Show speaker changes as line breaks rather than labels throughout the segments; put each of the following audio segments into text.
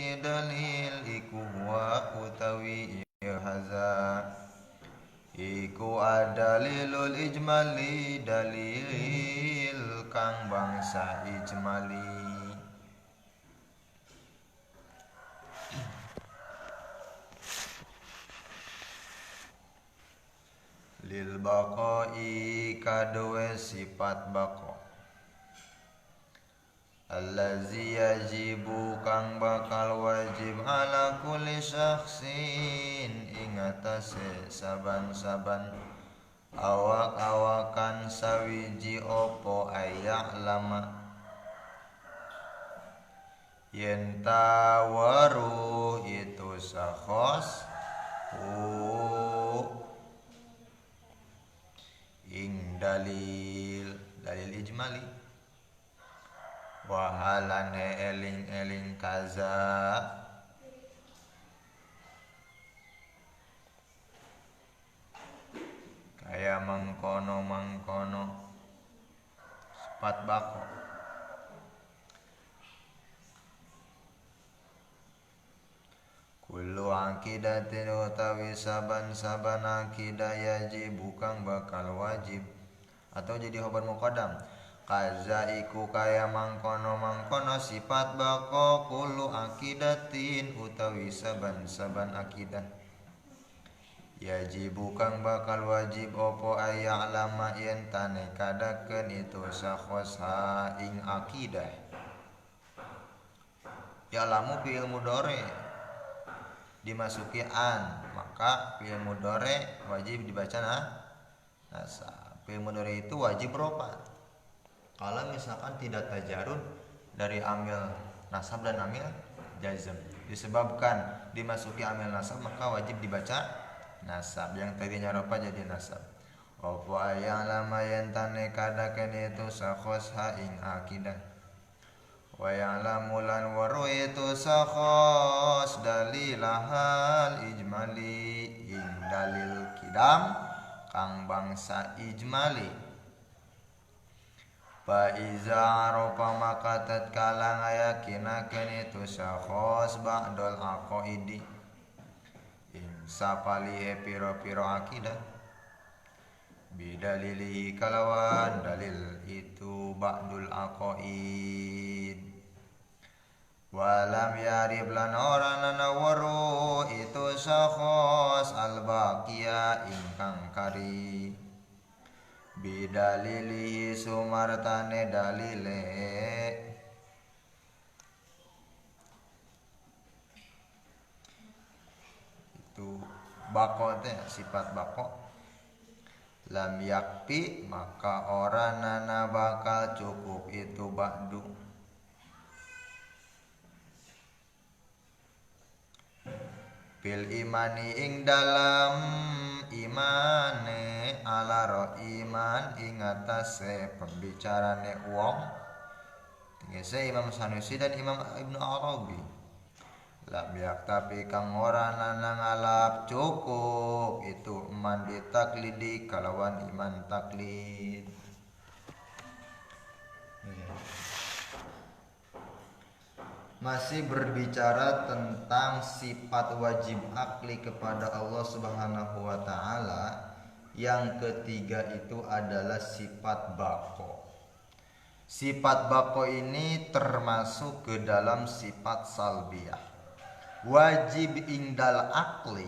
ti dalil iku wa utawi haza iku adalilul ijmali dalil kang bangsa ijmali. Lil baqai kaduwe sifat baqa allazi yajibu kang bakal wajib ala kulli syakhsin ing atase saban-saban awak-awakan sawiji opo ayak lama yen tawaru itu sakhos ing dalil ijmali wahalane eling-eling kaza kaya mangkono sifat bako kullu aqidatin utawi saban-saban aqidah yajib kang bakal wajib atau jadi khobar muqaddam kaza iku kaya mangkono sifat bako kullu aqidatin utawi saban-saban aqidah yajib kang bakal wajib opo ayya'lama yen tane kadaken itu sakhosha ing aqidah ya'lamu fi'il mudhari dimasuki an maka fi'il mudhari wajib dibaca nasab. Fi'il mudhari itu wajib rofa kalau misalkan tidak tajarud dari amil nasab dan amil jazm disebabkan dimasuki amil nasab maka wajib dibaca nasab yang tadinya rofa jadi nasab. Opo ayang lama yen tane kadaken itu sakhosha ing akidah wa ya'lamu lan waru itu sakhos dalilahal ijmali ing dalil kidam kang bangsa ijmali fa iza arofa maka tatkala ngayakinaken itu sakhos ba'dul aqaidi ing sapalihe piro-piro akidah bidalili kalawan dalil itu ba'dul aqaid walam yarib lan ora nanawaru itu sakhos al-baqiya ingkang kari bidalili sumartane dalile itu bako teh sifat bako lam yakfi maka ora nana bakal cukup itu ba'du bil imani ing dalam imane ala ro iman ing atase pembicarane wong tingese Imam Sanusi dan Imam Ibnu Arabi lam yak tapi kang ora nana ngalap cukup itu iman ditaklidi kalawan iman taklid. Masih berbicara tentang sifat wajib akli kepada Allah Subhanahu wa taala. Yang ketiga itu adalah sifat baqo. Sifat baqo ini termasuk ke dalam sifat salbiyah. Wajib indal akli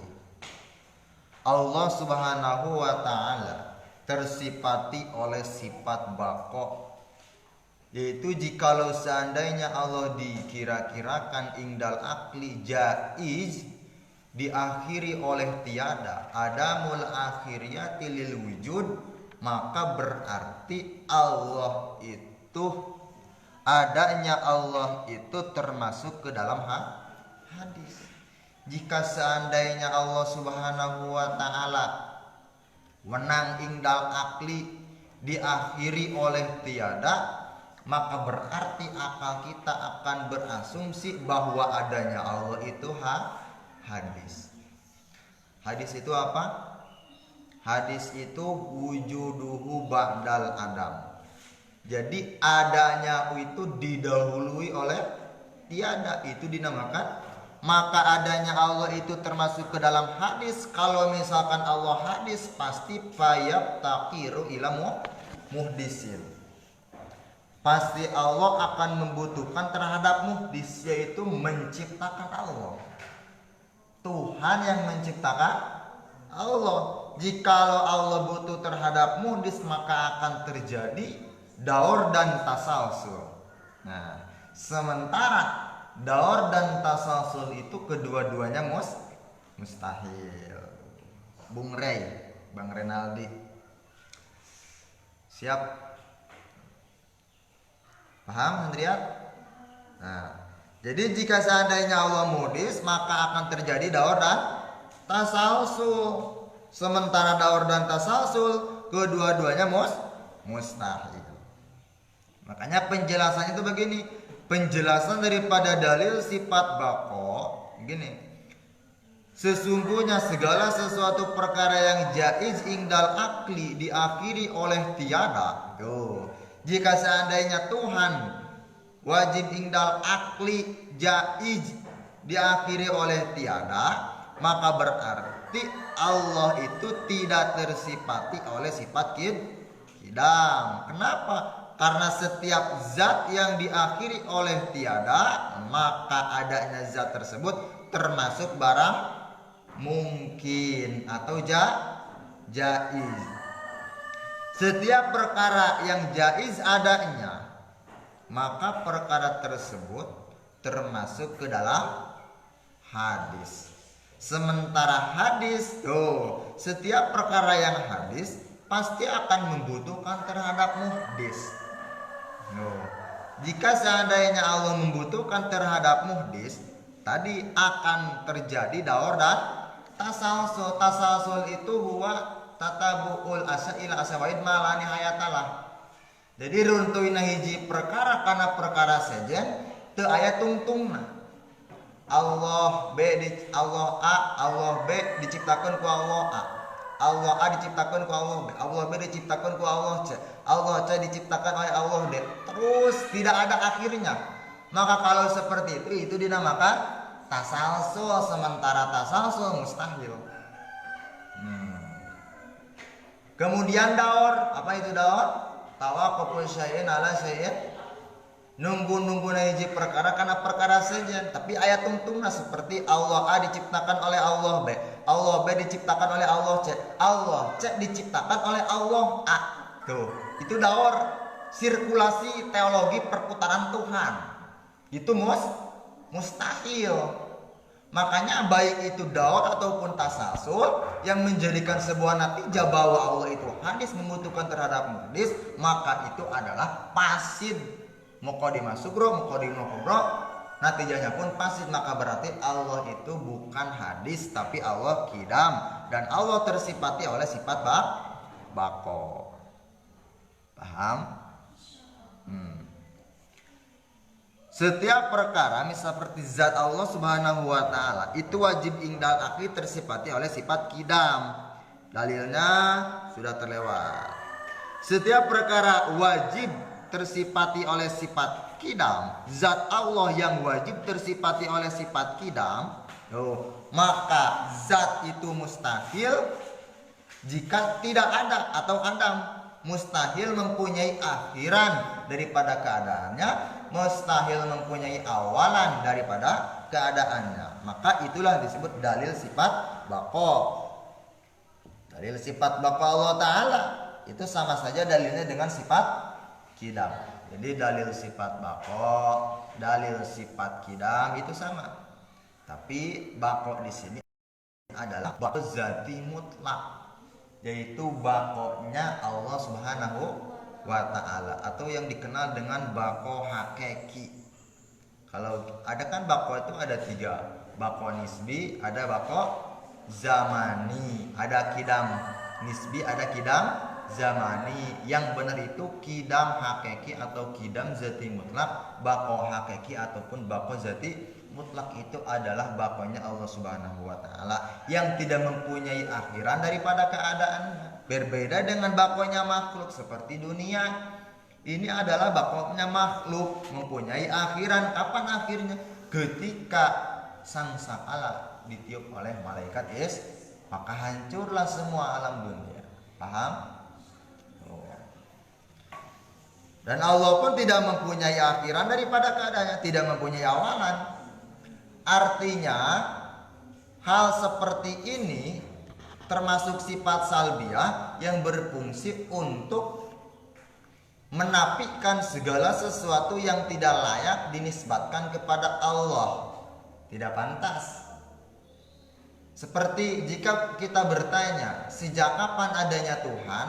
Allah Subhanahu wa taala tersifati oleh sifat baqo, yaitu jikalau seandainya Allah dikira-kirakan indal akli jaiz diakhiri oleh tiada adamul akhiriyati lil wujud, maka berarti Allah itu adanya Allah itu termasuk ke dalam hadis. Jika seandainya Allah Subhanahu wa taala wenang indal akli diakhiri oleh tiada, maka berarti akal kita akan berasumsi bahwa adanya Allah itu hadis. Hadis itu apa? Hadis itu wujuduhu ba'dal adam. Jadi adanya itu didahului oleh tiada, itu dinamakan. Maka adanya Allah itu termasuk ke dalam hadis. Kalau misalkan Allah hadis, pasti fayab taqiru ila muhdisin. Pasti Allah akan membutuhkan terhadap muhdis, yaitu menciptakan Allah. Tuhan yang menciptakan Allah. Jikalau Allah butuh terhadap muhdis, maka akan terjadi daur dan tasalsul. Nah, sementara daur dan tasalsul itu kedua-duanya mustahil. Bung Renaldi. Siap? Paham, Hendriat? Nah, jadi jika seandainya Allah muhdis, maka akan terjadi daur dan tasalsul. Sementara daur dan tasalsul kedua-duanya mustahil. Makanya penjelasannya itu begini. Penjelasan daripada dalil sifat bako gini. Sesungguhnya segala sesuatu perkara yang jaiz ingdal akli diakhiri oleh tiada. Tuh. Jika seandainya Tuhan wajib ingdal akli jaiz diakhiri oleh tiada, maka berarti Allah itu tidak tersifati oleh sifat kidam. Kenapa? Karena setiap zat yang diakhiri oleh tiada, maka adanya zat tersebut termasuk barang mungkin atau jaiz. Setiap perkara yang jaiz adanya, maka perkara tersebut termasuk ke dalam hadis. Sementara hadis, setiap perkara yang hadis pasti akan membutuhkan terhadap muhdis. Jika seandainya Allah membutuhkan terhadap muhdis, tadi akan terjadi daur dan tasalsul. Tasalsul itu huwa tatabu'ul asa ila asawaid malani hayatalah. Jadi runtuhna hiji perkara karena perkara sejen teu aya tungtungna. Allah B diciptakan ku Allah A. Allah A diciptakan ku Allah B. Allah B diciptakan ku Allah C. Allah C diciptakan oleh Allah D. Terus tidak ada akhirnya. Maka kalau seperti itu dinamakan tasalsul. Sementara tasalsul mustahil. Kemudian daur. Apa itu daur? Tawaqqufun syai'in ala syai'in. Nunggu hiji perkara karena perkara saja. Tapi ayat tungtungna seperti Allah A diciptakan oleh Allah B. Allah B diciptakan oleh Allah C. Allah C diciptakan oleh Allah A. Tuh, itu daur. Sirkulasi teologi perputaran Tuhan. Itu mustahil. Makanya baik itu daur ataupun tasalsul yang menjadikan sebuah natijah bahwa Allah itu hadis membutuhkan terhadap muhdis, maka itu adalah pasid. Muqaddimah sugro, muqaddimah kubro, natijahnya pun pasid. Maka berarti Allah itu bukan hadis tapi Allah kidam, dan Allah tersifati oleh sifat bako. Paham? Setiap perkara misal seperti zat Allah Subhanahu wa taala itu wajib ingdal akli tersifati oleh sifat kidam. Dalilnya sudah terlewat. Setiap perkara wajib tersifati oleh sifat kidam, zat Allah yang wajib tersifati oleh sifat kidam, maka zat itu mustahil jika tidak ada atau adam. Mustahil mempunyai akhiran daripada keadaannya, mustahil mempunyai awalan daripada keadaannya. Maka itulah disebut dalil sifat bako. Dalil sifat bako Allah Ta'ala itu sama saja dalilnya dengan sifat kidam. Jadi dalil sifat bako, dalil sifat kidam itu sama. Tapi bako di sini adalah bako zati mutlak, yaitu bakonya Allah Subhanahu wa ta'ala, atau yang dikenal dengan bako hakiki. Kalau ada kan bako itu ada 3, bako nisbi, ada bako zamani, ada kidam nisbi, ada kidam zamani. Yang benar itu kidam hakiki atau kidam zati mutlak. Bako hakiki ataupun bako zati mutlak itu adalah bakonya Allah Subhanahu wa ta'ala yang tidak mempunyai akhiran daripada keadaannya. Berbeda dengan bakonya makhluk seperti dunia. Ini adalah bakoknya makhluk, mempunyai akhiran. Kapan akhirnya? Ketika sangkakala ditiup oleh malaikat maka hancurlah semua alam dunia. Paham? Dan Allah pun tidak mempunyai akhiran daripada keadaannya, tidak mempunyai awalan. Artinya hal seperti ini termasuk sifat salbiah yang berfungsi untuk menafikan segala sesuatu yang tidak layak dinisbatkan kepada Allah. Tidak pantas. Seperti jika kita bertanya, sejak kapan adanya Tuhan?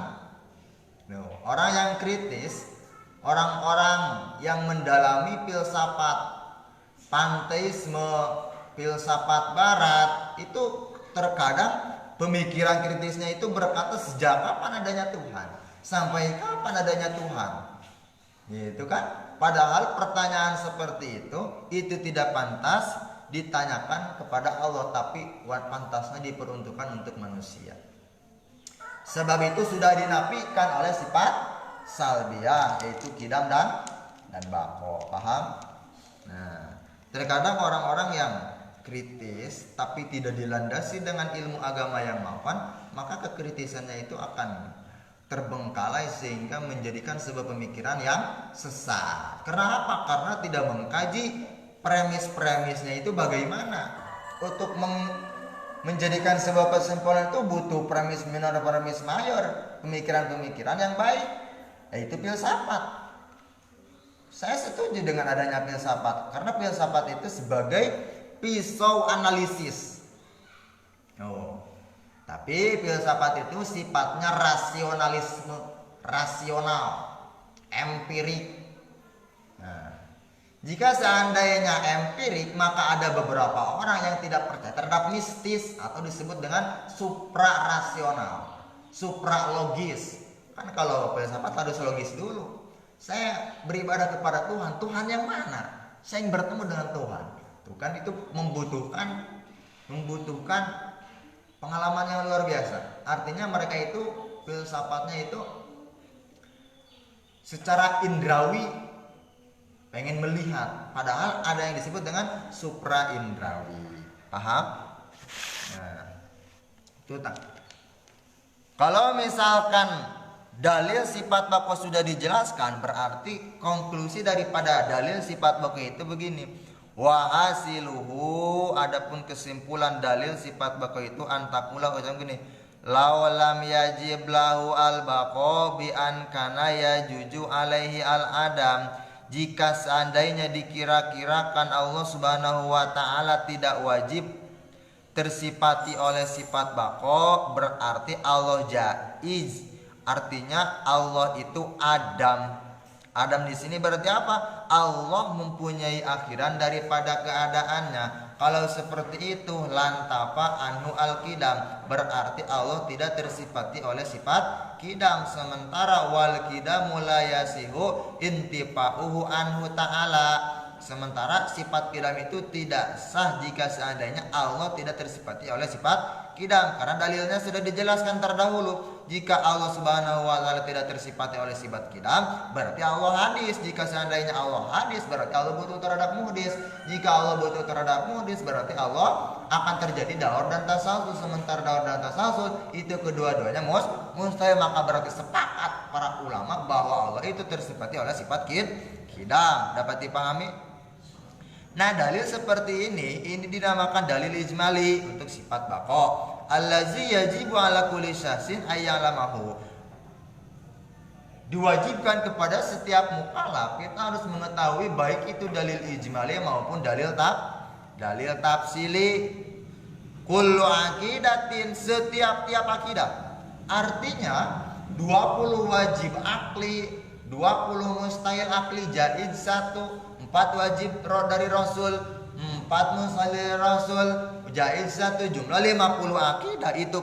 Orang yang kritis, orang-orang yang mendalami filsafat panteisme, filsafat barat, itu terkadang pemikiran kritisnya itu berkata sejak kapan adanya Tuhan? Sampai kapan adanya Tuhan? Gitu kan? Padahal pertanyaan seperti itu tidak pantas ditanyakan kepada Allah, tapi pantasnya diperuntukkan untuk manusia. Sebab itu sudah dinafikan oleh sifat salbiah, yaitu kidam dan bako. Paham? Nah, terkadang orang-orang yang kritis tapi tidak dilandasi dengan ilmu agama yang mapan, maka kekritisannya itu akan terbengkalai sehingga menjadikan sebuah pemikiran yang sesat. Karena apa? Karena tidak mengkaji premis-premisnya itu bagaimana. Untuk menjadikan sebuah kesimpulan itu butuh premis minor, premis mayor, pemikiran-pemikiran yang baik, yaitu filsafat. Saya setuju dengan adanya filsafat, karena filsafat itu sebagai pisau analisis. Tapi filsafat itu sifatnya rasional, empirik. Nah, jika seandainya empirik, maka ada beberapa orang yang tidak percaya terhadap mistis atau disebut dengan suprarasional, supralogis. Kan kalau filsafat harus logis dulu. Saya beribadah kepada Tuhan, Tuhan yang mana? Saya ingin bertemu dengan Tuhan. Tuh kan itu membutuhkan pengalaman yang luar biasa. Artinya mereka itu filsafatnya itu secara indrawi pengen melihat, padahal ada yang disebut dengan supra indrawi. Paham? Nah, itu tak. Kalau misalkan dalil sifat bako sudah dijelaskan, berarti konklusi daripada dalil sifat bako itu begini. Wa asiluhu, adapun kesimpulan dalil sifat bako itu antakula ucap gini. Law lam yajib lahu al baqo bi an kana yajuju alaihi al adam. Jika seandainya dikira-kirakan Allah Subhanahu wa taala tidak wajib tersifati oleh sifat baqo, berarti Allah jaiz. Artinya Allah itu Adam. Adam di sini berarti apa? Allah mempunyai akhiran daripada keadaannya. Kalau seperti itu lantafa anhu al-qidam, berarti Allah tidak tersifati oleh sifat qidam. Sementara wal qidamu la yasihu intifa'uhu anhu ta'ala. Sementara sifat qidam itu tidak sah jika seandainya Allah tidak tersifati oleh sifat qidam, karena dalilnya sudah dijelaskan terdahulu. Jika Allah Subhanahu wa taala tidak tersifati oleh sifat qidam, berarti Allah hadis. Jika seandainya Allah hadis, berarti Allah butuh terhadap muhdis. Jika Allah butuh terhadap muhdis, berarti Allah akan terjadi daur dan tasalsul. Sementara daur dan tasalsul itu kedua-duanya mustahil, maka berarti sepakat para ulama bahwa Allah itu tersifati oleh sifat qidam. Dapat dipahami? Nah, dalil seperti ini dinamakan dalil ijmali untuk sifat baqo. Allazi yajibu ala kulli syahsin ayyalamahu. Diwajibkan kepada setiap mukallaf kita harus mengetahui baik itu dalil ijmali maupun dalil tafsili. Kullu aqidatin, setiap akidah. Artinya 20 wajib akli, 20 mustahil akli jaiz 1, 4 wajib dari Rasul, 4 mustahil Rasul jaiz 1, jumlah 50 akidah itu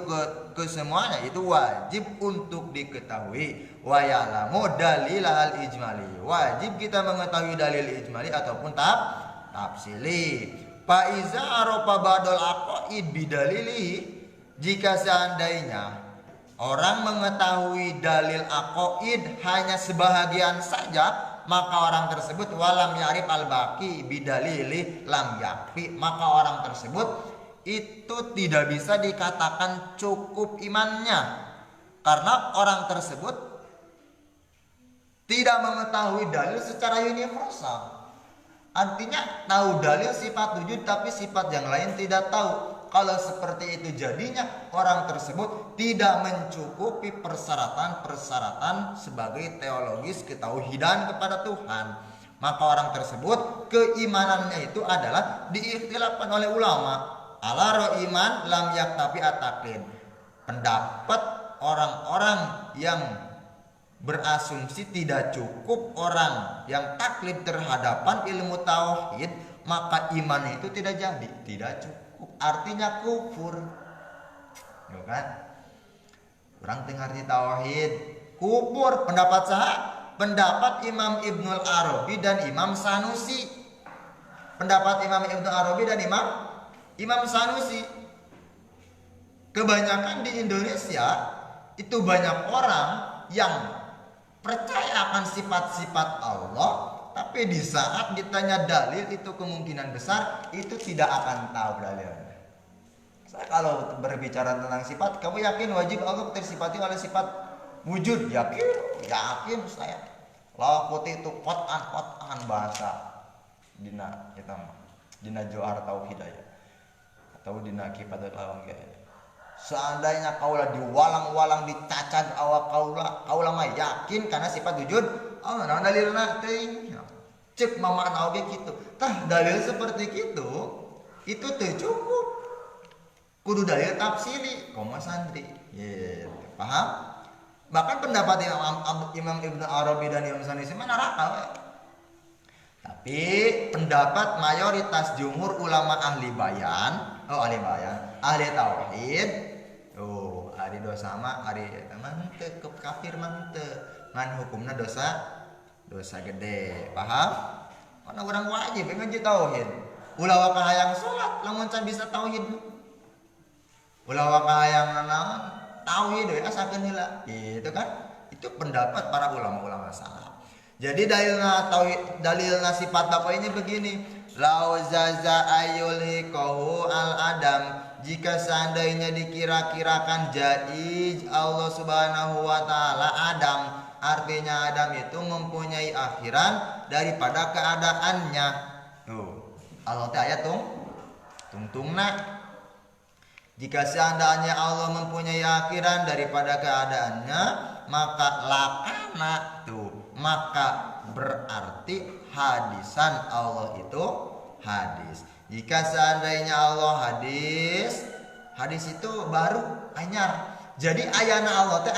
ke semuanya itu wajib untuk diketahui. Wa ya'lamu dalil al ijmali, wajib kita mengetahui dalil ijmali ataupun tafsili. Fa iza arafa badal aqaid bidalili, jika seandainya orang mengetahui dalil aqaid hanya sebahagian saja, maka orang tersebut walam ya'rif al-baqi bidalili lam yakfi, maka orang tersebut itu tidak bisa dikatakan cukup imannya, karena orang tersebut tidak mengetahui dalil secara universal. Artinya tahu dalil sifat wujud tapi sifat yang lain tidak tahu. Kalau seperti itu jadinya orang tersebut tidak mencukupi persyaratan-persyaratan sebagai teologis ketauhidan kepada Tuhan. Maka orang tersebut keimanannya itu adalah diikhtilafkan oleh ulama. Ala ro'iman lam yaktafi ataklin. Pendapat orang-orang yang berasumsi tidak cukup orang yang taklid terhadapan ilmu tauhid, maka iman itu tidak jadi, tidak cukup. Artinya kufur, ya kan? Orang tengarti tauhid, kufur. Pendapat sah, pendapat Imam Ibnul Arabi dan Imam Sanusi. Pendapat Imam Ibnul Arabi dan Imam Sanusi. Kebanyakan di Indonesia itu banyak orang yang percaya akan sifat-sifat Allah, tapi di saat ditanya dalil itu kemungkinan besar itu tidak akan tahu dalilnya. Saya kalau berbicara tentang sifat, kamu yakin wajib Allah tersifati oleh sifat wujud? Yakin saya. Lakuti itu kotan bahasa dina kita mah, dina Johar Tauhid ya, atau dina Kifatul Awam ya. Seandainya kaulah diwalang-walang dicacad awak kaulah mah yakin karena sifat wujud Allah. Nah dalilna teuing cek makna oge kitu. Tah dalil seperti itu teu cukup. Kudu dalil tafsiri koma santri. Gitu. Paham? Bahkan pendapat Imam Ibnu Arabi dan Imam Sanusi mah neraka we. Tapi pendapat mayoritas jumhur ulama ahli tauhid, ari dosa mah ari eta mah teu kafir mah teu, ngan hukumna dosa gede. Paham? Mana orang wajib ngaji tauhid. Ulah wa kahayang salat lamun can bisa tauhid. Ulah wa kahayang naon tauhid we asakeun heula. Gitu kan? Itu pendapat para ulama-ulama salaf. Jadi dalilna sifat bapaknya begini. Lau zaza ayulikahu al-adam, jika seandainya dikira-kirakan jaiz Allah subhanahu wa ta'ala Adam, artinya Adam itu mempunyai akhiran daripada keadaannya. Allah teh aya tungtungna. Jika seandainya Allah mempunyai akhiran daripada keadaannya, maka lakana maka berarti hadisan Allah itu hadis. Jika seandainya Allah hadis itu baru anyar. Jadi ayana Allah teh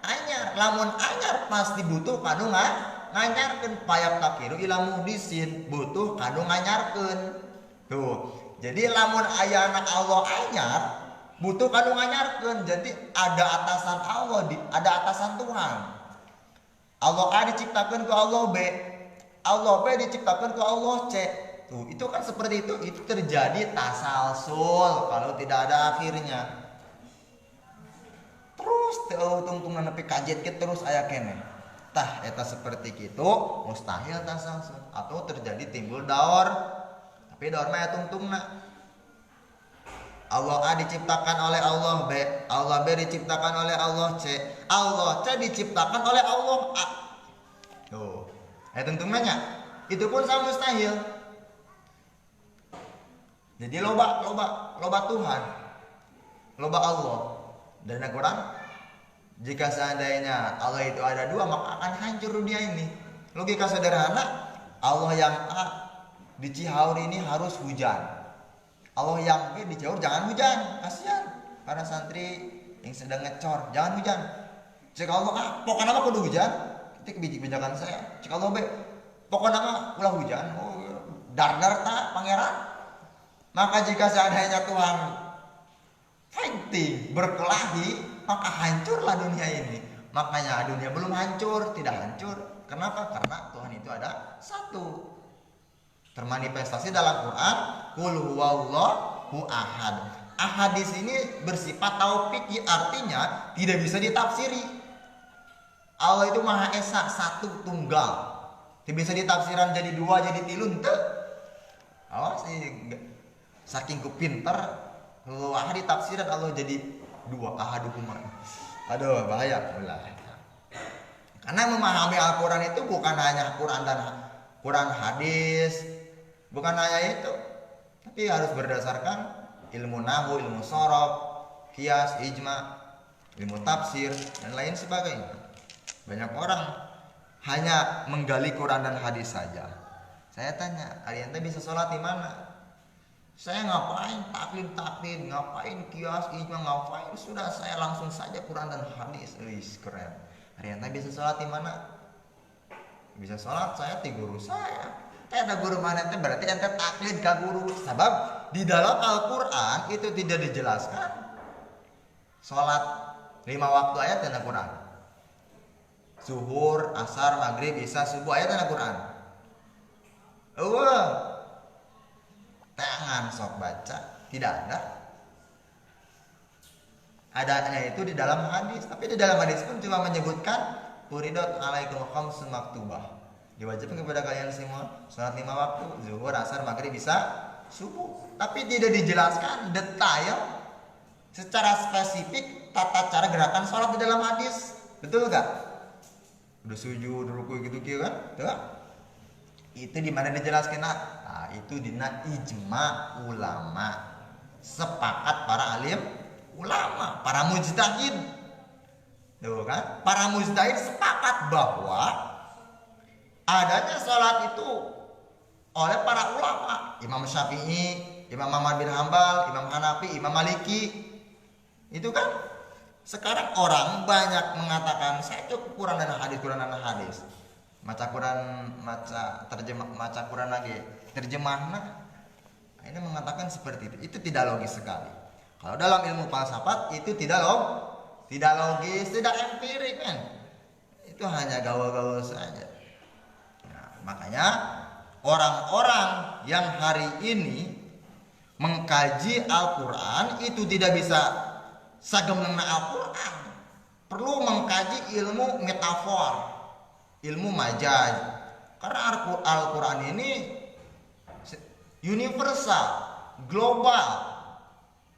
anyar. Lamun anyar pasti butuh kanu nganyarkeun, payak takiru ila muhdisin, butuh kanu nganyarkeun. Tuh. Jadi lamun ayana Allah anyar butuh kanu nganyarkeun. Jadi ada atasan Allah, ada atasan Tuhan. Allah A diciptakan ke Allah B, Allah B diciptakan ke Allah C. Tuh, itu kan seperti itu terjadi tasalsul kalau tidak ada akhirnya. Terus tungtung nepi kajet ke terus aya keneh. Tah eta seperti kitu mustahil tasalsul atau terjadi timbul daur. Tapi daur mah tungtungna. Allah A diciptakan oleh Allah B, Allah B diciptakan oleh Allah C, Allah C diciptakan oleh Allah A. Tuh, tentu nanya, itu pun sama mustahil. Jadi loba Tuhan, loba Allah. Dan Al-Quran, jika seandainya Allah itu ada dua, maka akan hancur dunia ini. Logika sederhana, Allah yang A di Cihaur ini harus hujan. Allah yang B di Cihaur jangan hujan, kasihan para santri yang sedang ngecor, jangan hujan. Cek Allah A, pokoknya apa kudu hujan? Itu kebijakan saya. Cek Allah B, pokoknya apa ulah hujan? Dar ta pangeran. Maka jika seandainya Tuhan fighting, berkelahi, maka hancurlah dunia ini. Makanya dunia belum hancur, tidak hancur. Kenapa? Karena Tuhan itu ada satu. Termanifestasi dalam Quran, qul huwallahu ahad. Ahadis ini bersifat taufik, artinya tidak bisa ditafsiri. Allah itu Maha Esa, satu tunggal. Tidak bisa ditafsiran jadi dua, jadi tilu, ente. Awas saking ku pinter, kalau ahad ditafsiran Allah jadi dua, ahaduhuma. Aduh, bahaya mulai. Karena memahami Al-Quran itu bukan hanya Quran hadis, bukan hanya itu, tapi harus berdasarkan ilmu nahwu, ilmu sorof, qiyas, ijma, ilmu tafsir, dan lain sebagainya. Banyak orang hanya menggali Quran dan hadis saja. Saya tanya, kalian bisa sholat di mana? Saya ngapain taklid, ngapain qiyas, ijma, ngapain? Sudah, saya langsung saja Quran dan hadis. Keren. Kalian bisa sholat di mana? Bisa sholat saya di guru saya. Ada guru mana itu berarti ente taklid ke guru. Sebab di dalam Al-Quran itu tidak dijelaskan sholat 5 waktu ayat dalam Quran. Zuhur, asar, maghrib, isya, subuh ayat dalam Quran. Tangan sok baca tidak ada. Adanya itu di dalam hadis. Tapi di dalam hadis pun cuma menyebutkan Furidat alaikum khamsun maktubah. Diwajibkan kepada kalian semua sholat 5 waktu, zuhur, asar, maghrib, isya, subuh. Tapi tidak dijelaskan detail secara spesifik tata cara gerakan sholat di dalam hadis. Betul gak? Udah sujud, ruku gitu kan? Tuh. Itu di mana dijelaskan? Nah, itu dina ijma ulama. Sepakat para alim ulama, para mujtahid. Tuh kan? Para mujtahid sepakat bahwa adanya sholat itu oleh para ulama, Imam Syafi'i, Imam Ahmad bin Hambal, Imam Hanafi, Imam Maliki. Itu kan sekarang orang banyak mengatakan saya cukup Quran dan hadis. Maca Quran, maca Quran lagi terjemahnya. Ini mengatakan seperti itu. Itu tidak logis sekali. Kalau dalam ilmu falsafat itu tidak logis, tidak empirik kan. Itu hanya gaul-gaul saja. Makanya orang-orang yang hari ini mengkaji Al-Quran itu tidak bisa sagemna Al-Quran. Perlu mengkaji ilmu metafor, ilmu majaz. Karena Al-Quran ini universal, global.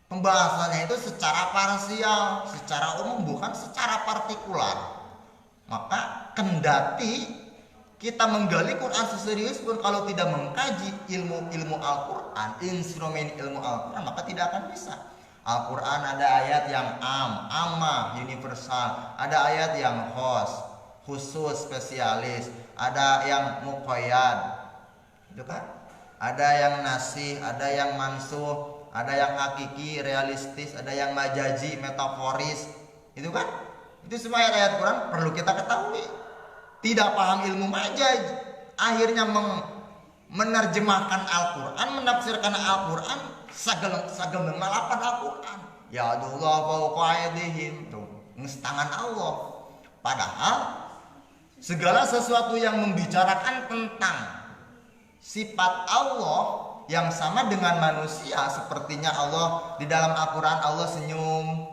Pembahasannya itu secara parsial, secara umum, bukan secara partikular. Maka kendati kita menggali Quran seserius pun kalau tidak mengkaji ilmu Al-Quran, instrumen ilmu Al-Quran, maka tidak akan bisa. Al-Quran ada ayat yang ammah, universal, ada ayat yang khusus, spesialis, ada yang muqayyad, itu kan? Ada yang nasih, ada yang mansuh, ada yang hakiki, realistis, ada yang majazi, metaforis, itu kan? Itu semua ayat Quran perlu kita ketahui. Tidak paham ilmu majaz, akhirnya menerjemahkan Al-Quran, menafsirkan Al-Quran sagel ngalapan Al-Quran. Ya Allah fauqa aydihim, tuh tangan Allah. Padahal segala sesuatu yang membicarakan tentang sifat Allah yang sama dengan manusia, sepertinya Allah di dalam Al-Quran Allah senyum,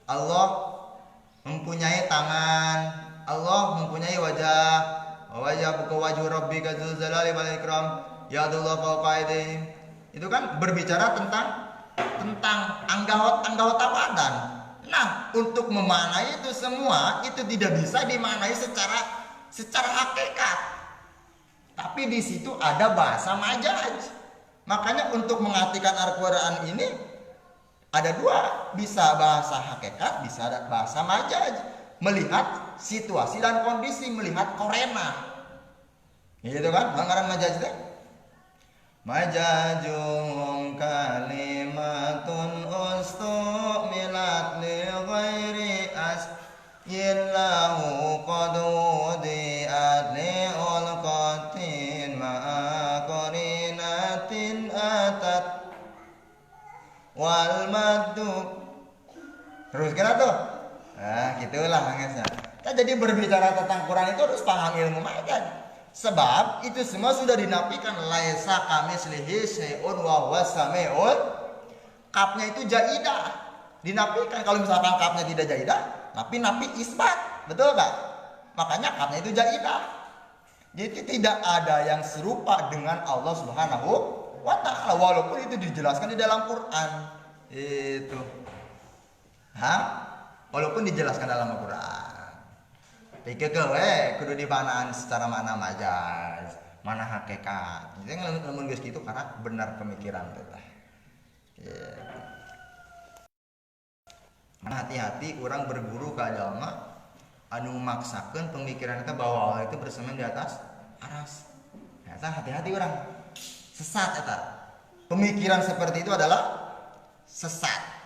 Allah mempunyai tangan, Allah mempunyai wajah, buka wajhu rabbika dzul jalali wal ikram, ya Allah fauqa aydihim. Itu kan berbicara tentang anggota badan. Nah, untuk memaknai itu semua itu tidak bisa dimaknai secara hakikat. Tapi di situ ada bahasa majaz. Makanya untuk mengartikan Al-Quran ini ada dua, bisa bahasa hakikat, bisa ada bahasa majaz. Melihat situasi dan kondisi, melihat korena. Gitu kan? Banggaran majaz itu. Majajum kalimatun ustumilat li ghairi asyillahu qadudiat li ulqatin ma'akorinatin atat wal maddu. Terus kira tuh. Nah gitulah mangesnya. Kita jadi berbicara tentang Quran itu harus paham ilmu majaz. Sebab itu semua sudah dinafikan, laisa kamitslihi syai'un wa huwas samiul
Kafnya itu jaidah, dinafikan. Kalau misalkan kafnya tidak jaidah, tapi nafi isbat, betul nggak? Makanya kafnya itu jaidah. Jadi tidak ada yang serupa dengan Allah Subhanahu wa ta'ala, walaupun itu dijelaskan di dalam Quran. Itu. Walaupun dijelaskan dalam Al-Quran. Pikir kowe kudu dibanaan secara mana majaz, mana hakikat. Jadi ngelamun geus kitu karena benar pemikiran teh. Mana hati-hati orang berguru ka jalma anu memaksakan pemikiran kita bahwa Allah itu bersama di atas aras. Eta hati-hati orang. Sesat eta. Pemikiran seperti itu adalah sesat.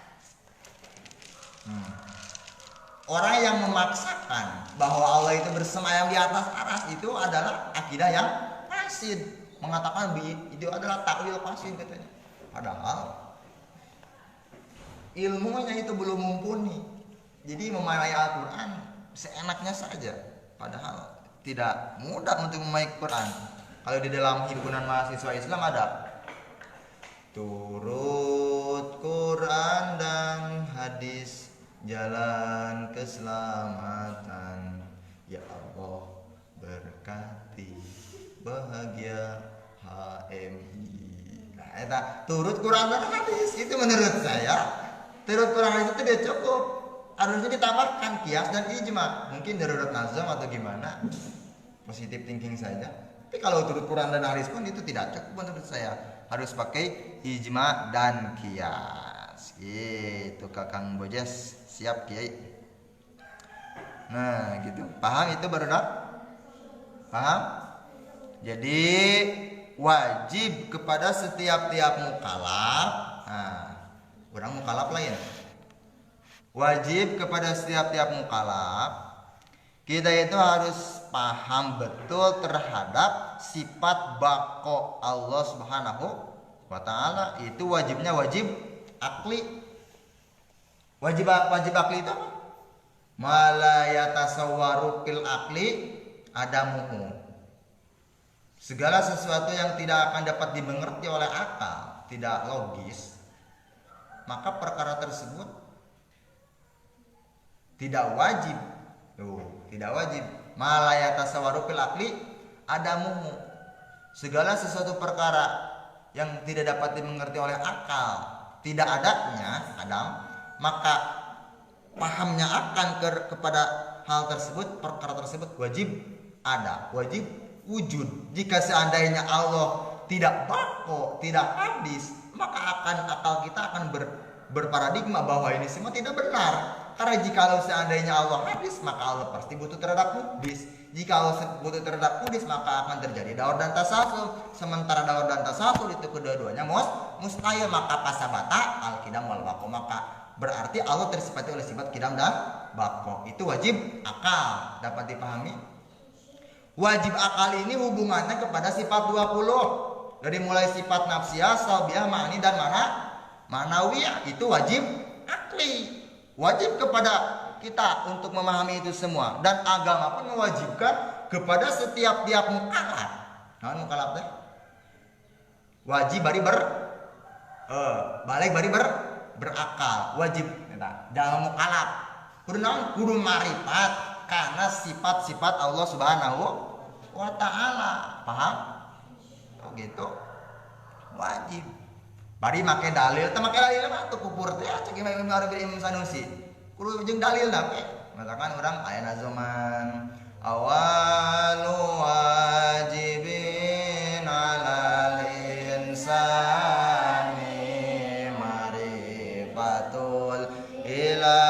Orang yang memaksakan bahwa Allah itu bersemayam di atas aras itu adalah akidah yang fasid. Mengatakan itu adalah takwil fasid katanya. Padahal ilmunya itu belum mumpuni. Jadi memahami Al-Quran seenaknya saja. Padahal tidak mudah untuk memahami Quran. Kalau di dalam himpunan mahasiswa Islam ada turut Quran dan hadis, jalan keselamatan, ya Allah berkati bahagia HMI. Nah, eta turut Quran dan hadis itu menurut saya turut Quran itu tidak cukup, harusnya ditambahkan kias dan ijma. Mungkin darurat nazam atau gimana, positive thinking saja. Tapi kalau turut Quran dan hadis pun itu tidak cukup menurut saya, harus pakai ijma dan kias. Itu Kakang Bojes. Siap Kiai. Nah gitu, paham itu baru dah? Paham? Jadi wajib kepada setiap mukallaf. Orang mukallaf lain. Wajib kepada setiap mukallaf kita itu harus paham betul terhadap sifat baqo Allah Subhanahu wa ta'ala. Itu wajibnya wajib akli. Wajib akli itu apa? Mala yatasawwaru fil akli adamuhu. Segala sesuatu yang tidak akan dapat dimengerti oleh akal, tidak logis, maka perkara tersebut tidak wajib. Tidak wajib. Mala yatasawwaru fil akli adamuhu. Segala sesuatu perkara yang tidak dapat dimengerti oleh akal, tidak adanya adam, maka pahamnya akan kepada hal tersebut, perkara tersebut wajib ada, wajib wujud. Jika seandainya Allah tidak bako, tidak hadis, maka akal kita akan berparadigma bahwa ini semua tidak benar. Karena jika seandainya Allah hadis, maka Allah pasti butuh terhadap hadis. Jika Allah butuh terhadap hadis, maka akan terjadi daur dan tasasul. Sementara daur dan tasasul itu kedua-duanya mustahil, maka pasabata al-qidam wal baqo, maka berarti Allah tersifati oleh sifat qidam dan baqo. Itu wajib akal, dapat dipahami. Wajib akal ini hubungannya kepada sifat 20. Dari mulai sifat nafsiyah, salbiyah, ma'ani dan manawiyah, itu wajib akli. Wajib kepada kita untuk memahami itu semua, dan agama pun mewajibkan kepada setiap mukallaf. Nah, mukallaf teh wajib berakal, wajib dalam mukallaf kudu marifat karena sifat-sifat Allah Subhanahu wa ta'ala. Paham? Oh gitu. Wajib. Bari make dalil, teu make dalil mah teu kupur teh cek Imam Sanusi. Kudu jeung dalil na we. Matakan urang aya zaman awalu wajibin alal insani marifatul ila